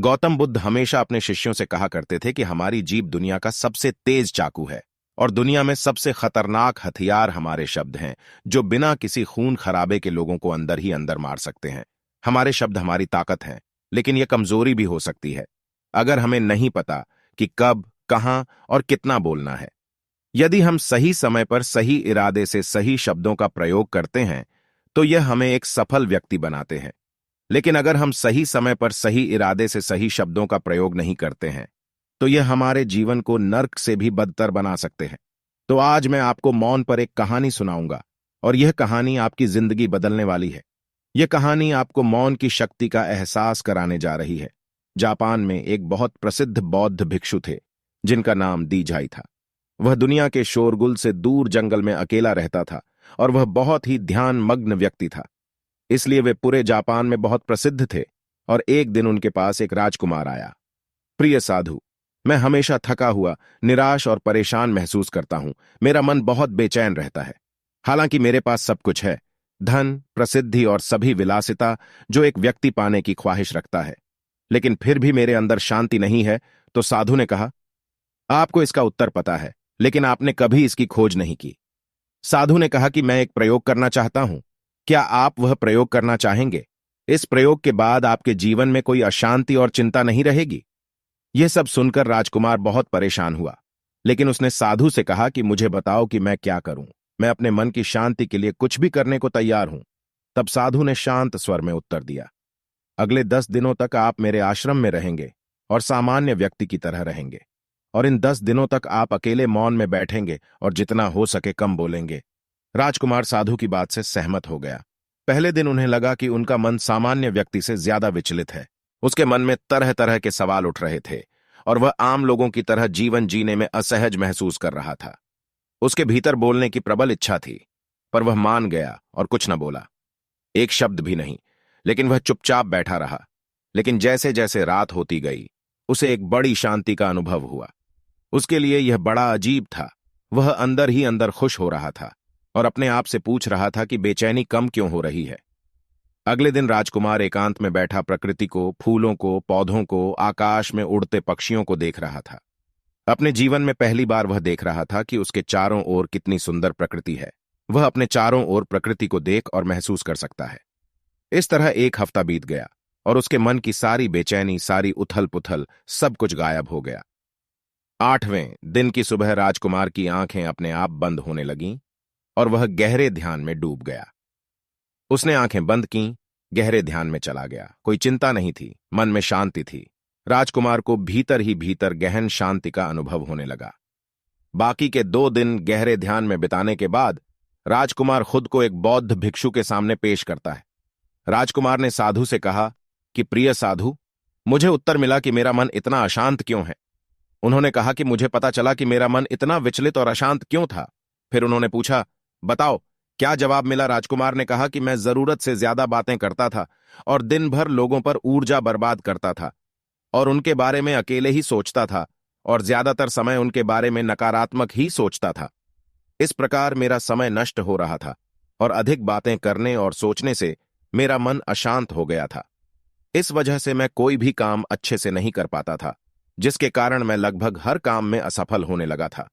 गौतम बुद्ध हमेशा अपने शिष्यों से कहा करते थे कि हमारी जीभ दुनिया का सबसे तेज चाकू है और दुनिया में सबसे खतरनाक हथियार हमारे शब्द हैं, जो बिना किसी खून खराबे के लोगों को अंदर ही अंदर मार सकते हैं। हमारे शब्द हमारी ताकत हैं, लेकिन यह कमजोरी भी हो सकती है अगर हमें नहीं पता कि कब, कहां और कितना बोलना है। यदि हम सही समय पर सही इरादे से सही शब्दों का प्रयोग करते हैं तो यह हमें एक सफल व्यक्ति बनाते हैं। लेकिन अगर हम सही समय पर सही इरादे से सही शब्दों का प्रयोग नहीं करते हैं तो यह हमारे जीवन को नर्क से भी बदतर बना सकते हैं। तो आज मैं आपको मौन पर एक कहानी सुनाऊंगा और यह कहानी आपकी जिंदगी बदलने वाली है। यह कहानी आपको मौन की शक्ति का एहसास कराने जा रही है। जापान में एक बहुत प्रसिद्ध बौद्ध भिक्षु थे जिनका नाम दीझाई था। वह दुनिया के शोरगुल से दूर जंगल में अकेला रहता था और वह बहुत ही ध्यान मग्न व्यक्ति था, इसलिए वे पूरे जापान में बहुत प्रसिद्ध थे। और एक दिन उनके पास एक राजकुमार आया। प्रिय साधु, मैं हमेशा थका हुआ, निराश और परेशान महसूस करता हूं। मेरा मन बहुत बेचैन रहता है। हालांकि मेरे पास सब कुछ है, धन, प्रसिद्धि और सभी विलासिता जो एक व्यक्ति पाने की ख्वाहिश रखता है, लेकिन फिर भी मेरे अंदर शांति नहीं है। तो साधु ने कहा, आपको इसका उत्तर पता है, लेकिन आपने कभी इसकी खोज नहीं की। साधु ने कहा कि मैं एक प्रयोग करना चाहता हूं। क्या आप वह प्रयोग करना चाहेंगे? इस प्रयोग के बाद आपके जीवन में कोई अशांति और चिंता नहीं रहेगी। यह सब सुनकर राजकुमार बहुत परेशान हुआ, लेकिन उसने साधु से कहा कि मुझे बताओ कि मैं क्या करूं। मैं अपने मन की शांति के लिए कुछ भी करने को तैयार हूं। तब साधु ने शांत स्वर में उत्तर दिया, अगले 10 दिनों तक आप मेरे आश्रम में रहेंगे और सामान्य व्यक्ति की तरह रहेंगे। और इन 10 दिनों तक आप अकेले मौन में बैठेंगे और जितना हो सके कम बोलेंगे। राजकुमार साधु की बात से सहमत हो गया। पहले दिन उन्हें लगा कि उनका मन सामान्य व्यक्ति से ज्यादा विचलित है। उसके मन में तरह तरह के सवाल उठ रहे थे और वह आम लोगों की तरह जीवन जीने में असहज महसूस कर रहा था। उसके भीतर बोलने की प्रबल इच्छा थी, पर वह मान गया और कुछ न बोला, एक शब्द भी नहीं। लेकिन वह चुपचाप बैठा रहा। लेकिन जैसे जैसे रात होती गई उसे एक बड़ी शांति का अनुभव हुआ। उसके लिए यह बड़ा अजीब था। वह अंदर ही अंदर खुश हो रहा था और अपने आप से पूछ रहा था कि बेचैनी कम क्यों हो रही है। अगले दिन राजकुमार एकांत में बैठा प्रकृति को, फूलों को, पौधों को, आकाश में उड़ते पक्षियों को देख रहा था। अपने जीवन में पहली बार वह देख रहा था कि उसके चारों ओर कितनी सुंदर प्रकृति है। वह अपने चारों ओर प्रकृति को देख और महसूस कर सकता है। इस तरह एक हफ्ता बीत गया और उसके मन की सारी बेचैनी, सारी उथल पुथल, सब कुछ गायब हो गया। 8वें दिन की सुबह राजकुमार की आंखें अपने आप बंद होने लगीं और वह गहरे ध्यान में डूब गया। उसने आंखें बंद कीं, गहरे ध्यान में चला गया। कोई चिंता नहीं थी, मन में शांति थी। राजकुमार को भीतर ही भीतर गहन शांति का अनुभव होने लगा। बाकी के 2 दिन गहरे ध्यान में बिताने के बाद राजकुमार खुद को एक बौद्ध भिक्षु के सामने पेश करता है। राजकुमार ने साधु से कहा कि प्रिय साधु, मुझे उत्तर मिला कि मेरा मन इतना अशांत क्यों है। उन्होंने कहा कि मुझे पता चला कि मेरा मन इतना विचलित और अशांत क्यों था। फिर उन्होंने पूछा, बताओ क्या जवाब मिला। राजकुमार ने कहा कि मैं जरूरत से ज्यादा बातें करता था और दिन भर लोगों पर ऊर्जा बर्बाद करता था और उनके बारे में अकेले ही सोचता था और ज्यादातर समय उनके बारे में नकारात्मक ही सोचता था। इस प्रकार मेरा समय नष्ट हो रहा था और अधिक बातें करने और सोचने से मेरा मन अशांत हो गया था। इस वजह से मैं कोई भी काम अच्छे से नहीं कर पाता था, जिसके कारण मैं लगभग हर काम में असफल होने लगा था।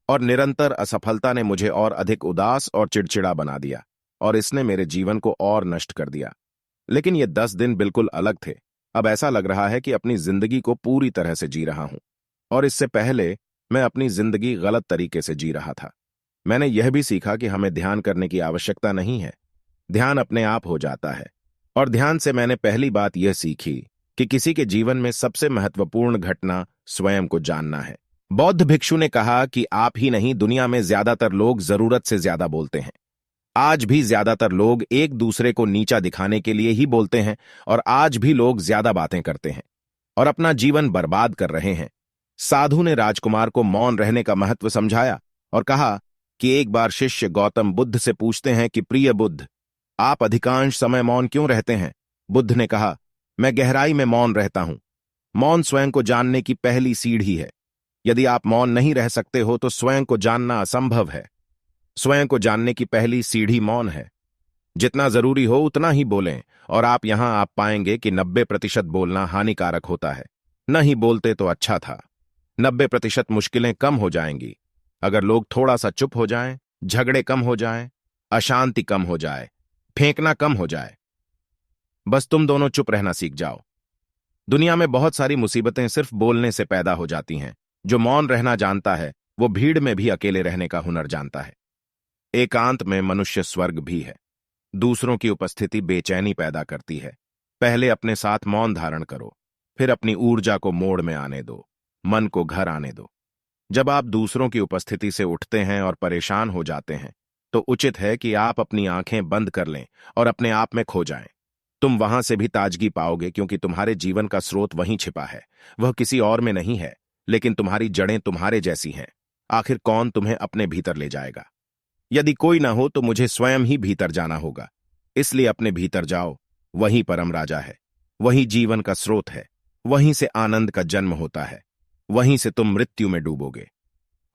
और निरंतर असफलता ने मुझे और अधिक उदास और चिड़चिड़ा बना दिया और इसने मेरे जीवन को और नष्ट कर दिया। लेकिन ये 10 दिन बिल्कुल अलग थे। अब ऐसा लग रहा है कि अपनी जिंदगी को पूरी तरह से जी रहा हूं और इससे पहले मैं अपनी जिंदगी गलत तरीके से जी रहा था। मैंने यह भी सीखा कि हमें ध्यान करने की आवश्यकता नहीं है, ध्यान अपने आप हो जाता है। और ध्यान से मैंने पहली बात यह सीखी कि किसी के जीवन में सबसे महत्वपूर्ण घटना स्वयं को जानना है। बौद्ध भिक्षु ने कहा कि आप ही नहीं, दुनिया में ज्यादातर लोग जरूरत से ज्यादा बोलते हैं। आज भी ज्यादातर लोग एक दूसरे को नीचा दिखाने के लिए ही बोलते हैं और आज भी लोग ज्यादा बातें करते हैं और अपना जीवन बर्बाद कर रहे हैं। साधु ने राजकुमार को मौन रहने का महत्व समझाया और कहा कि एक बार शिष्य गौतम बुद्ध से पूछते हैं कि प्रिय बुद्ध, आप अधिकांश समय मौन क्यों रहते हैं। बुद्ध ने कहा, मैं गहराई में मौन रहता हूं। मौन स्वयं को जानने की पहली सीढ़ी है। यदि आप मौन नहीं रह सकते हो तो स्वयं को जानना असंभव है। स्वयं को जानने की पहली सीढ़ी मौन है। जितना जरूरी हो उतना ही बोलें, और आप पाएंगे कि 90% बोलना हानिकारक होता है। नहीं बोलते तो अच्छा था। 90% मुश्किलें कम हो जाएंगी अगर लोग थोड़ा सा चुप हो जाएं, झगड़े कम हो जाएं, अशांति कम हो जाए, फेंकना कम हो जाए। बस तुम दोनों चुप रहना सीख जाओ। दुनिया में बहुत सारी मुसीबतें सिर्फ बोलने से पैदा हो जाती हैं। जो मौन रहना जानता है वो भीड़ में भी अकेले रहने का हुनर जानता है। एकांत में मनुष्य स्वर्ग भी है। दूसरों की उपस्थिति बेचैनी पैदा करती है। पहले अपने साथ मौन धारण करो, फिर अपनी ऊर्जा को मोड़ में आने दो, मन को घर आने दो। जब आप दूसरों की उपस्थिति से उठते हैं और परेशान हो जाते हैं तो उचित है कि आप अपनी आंखें बंद कर लें और अपने आप में खो जाएं। तुम वहां से भी ताजगी पाओगे, क्योंकि तुम्हारे जीवन का स्रोत वहीं छिपा है। वह किसी और में नहीं है, लेकिन तुम्हारी जड़ें तुम्हारे जैसी हैं। आखिर कौन तुम्हें अपने भीतर ले जाएगा? यदि कोई ना हो तो मुझे स्वयं ही भीतर जाना होगा। इसलिए अपने भीतर जाओ। वहीं परम राजा है, वहीं जीवन का स्रोत है, वहीं से आनंद का जन्म होता है, वहीं से तुम मृत्यु में डूबोगे।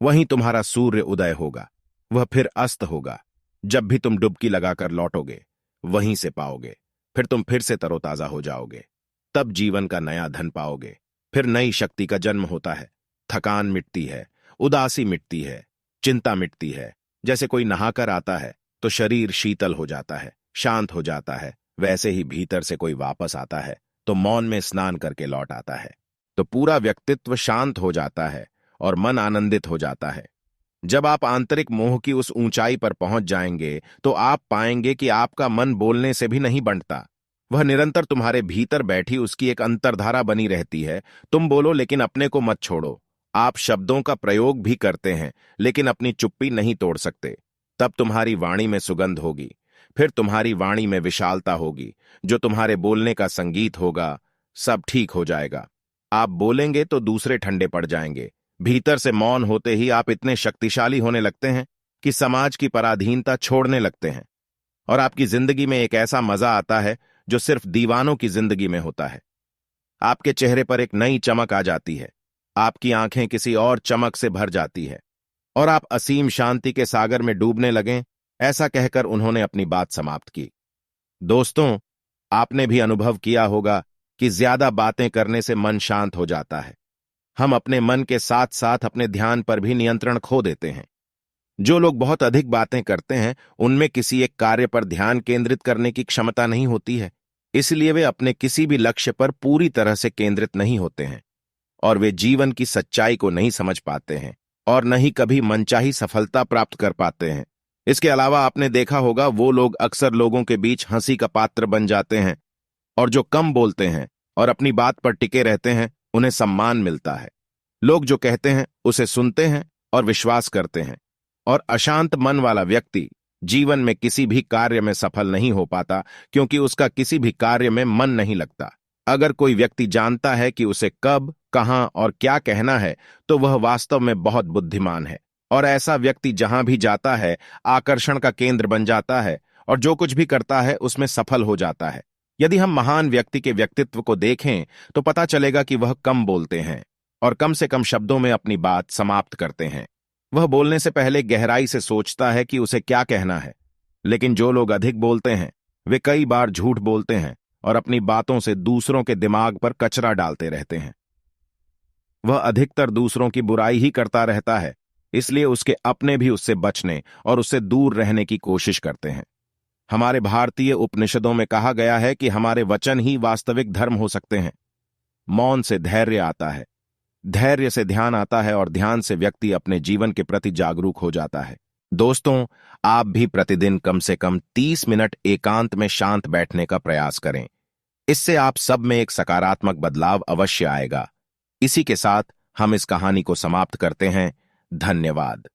वहीं तुम्हारा सूर्य उदय होगा, वह फिर अस्त होगा। जब भी तुम डुबकी लगाकर लौटोगे वहीं से पाओगे। फिर तुम फिर से तरोताजा हो जाओगे। तब जीवन का नया धन पाओगे। फिर नई शक्ति का जन्म होता है। थकान मिटती है, उदासी मिटती है, चिंता मिटती है। जैसे कोई नहाकर आता है तो शरीर शीतल हो जाता है, शांत हो जाता है, वैसे ही भीतर से कोई वापस आता है तो मौन में स्नान करके लौट आता है तो पूरा व्यक्तित्व शांत हो जाता है और मन आनंदित हो जाता है। जब आप आंतरिक मोह की उस ऊंचाई पर पहुंच जाएंगे तो आप पाएंगे कि आपका मन बोलने से भी नहीं बंटता। वह निरंतर तुम्हारे भीतर बैठी उसकी एक अंतर्धारा बनी रहती है। तुम बोलो लेकिन अपने को मत छोड़ो। आप शब्दों का प्रयोग भी करते हैं लेकिन अपनी चुप्पी नहीं तोड़ सकते। तब तुम्हारी वाणी में सुगंध होगी, फिर तुम्हारी वाणी में विशालता होगी, जो तुम्हारे बोलने का संगीत होगा। सब ठीक हो जाएगा। आप बोलेंगे तो दूसरे ठंडे पड़ जाएंगे। भीतर से मौन होते ही आप इतने शक्तिशाली होने लगते हैं कि समाज की पराधीनता छोड़ने लगते हैं, और आपकी जिंदगी में एक ऐसा मजा आता है जो सिर्फ दीवानों की जिंदगी में होता है। आपके चेहरे पर एक नई चमक आ जाती है, आपकी आंखें किसी और चमक से भर जाती है और आप असीम शांति के सागर में डूबने लगें। ऐसा कहकर उन्होंने अपनी बात समाप्त की। दोस्तों, आपने भी अनुभव किया होगा कि ज्यादा बातें करने से मन शांत हो जाता है। हम अपने मन के साथ साथ अपने ध्यान पर भी नियंत्रण खो देते हैं। जो लोग बहुत अधिक बातें करते हैं उनमें किसी एक कार्य पर ध्यान केंद्रित करने की क्षमता नहीं होती है। इसलिए वे अपने किसी भी लक्ष्य पर पूरी तरह से केंद्रित नहीं होते हैं और वे जीवन की सच्चाई को नहीं समझ पाते हैं और न ही कभी मनचाही सफलता प्राप्त कर पाते हैं। इसके अलावा आपने देखा होगा वो लोग अक्सर लोगों के बीच हंसी का पात्र बन जाते हैं, और जो कम बोलते हैं और अपनी बात पर टिके रहते हैं उन्हें सम्मान मिलता है। लोग जो कहते हैं उसे सुनते हैं और विश्वास करते हैं, और अशांत मन वाला व्यक्ति जीवन में किसी भी कार्य में सफल नहीं हो पाता, क्योंकि उसका किसी भी कार्य में मन नहीं लगता। अगर कोई व्यक्ति जानता है कि उसे कब, कहां और क्या कहना है तो वह वास्तव में बहुत बुद्धिमान है, और ऐसा व्यक्ति जहां भी जाता है आकर्षण का केंद्र बन जाता है और जो कुछ भी करता है उसमें सफल हो जाता है। यदि हम महान व्यक्ति के व्यक्तित्व को देखें तो पता चलेगा कि वह कम बोलते हैं और कम से कम शब्दों में अपनी बात समाप्त करते हैं। वह बोलने से पहले गहराई से सोचता है कि उसे क्या कहना है। लेकिन जो लोग अधिक बोलते हैं वे कई बार झूठ बोलते हैं और अपनी बातों से दूसरों के दिमाग पर कचरा डालते रहते हैं। वह अधिकतर दूसरों की बुराई ही करता रहता है, इसलिए उसके अपने भी उससे बचने और उससे दूर रहने की कोशिश करते हैं। हमारे भारतीय उपनिषदों में कहा गया है कि हमारे वचन ही वास्तविक धर्म हो सकते हैं। मौन से धैर्य आता है, धैर्य से ध्यान आता है और ध्यान से व्यक्ति अपने जीवन के प्रति जागरूक हो जाता है। दोस्तों, आप भी प्रतिदिन कम से कम 30 मिनट एकांत में शांत बैठने का प्रयास करें। इससे आप सब में एक सकारात्मक बदलाव अवश्य आएगा। इसी के साथ हम इस कहानी को समाप्त करते हैं। धन्यवाद।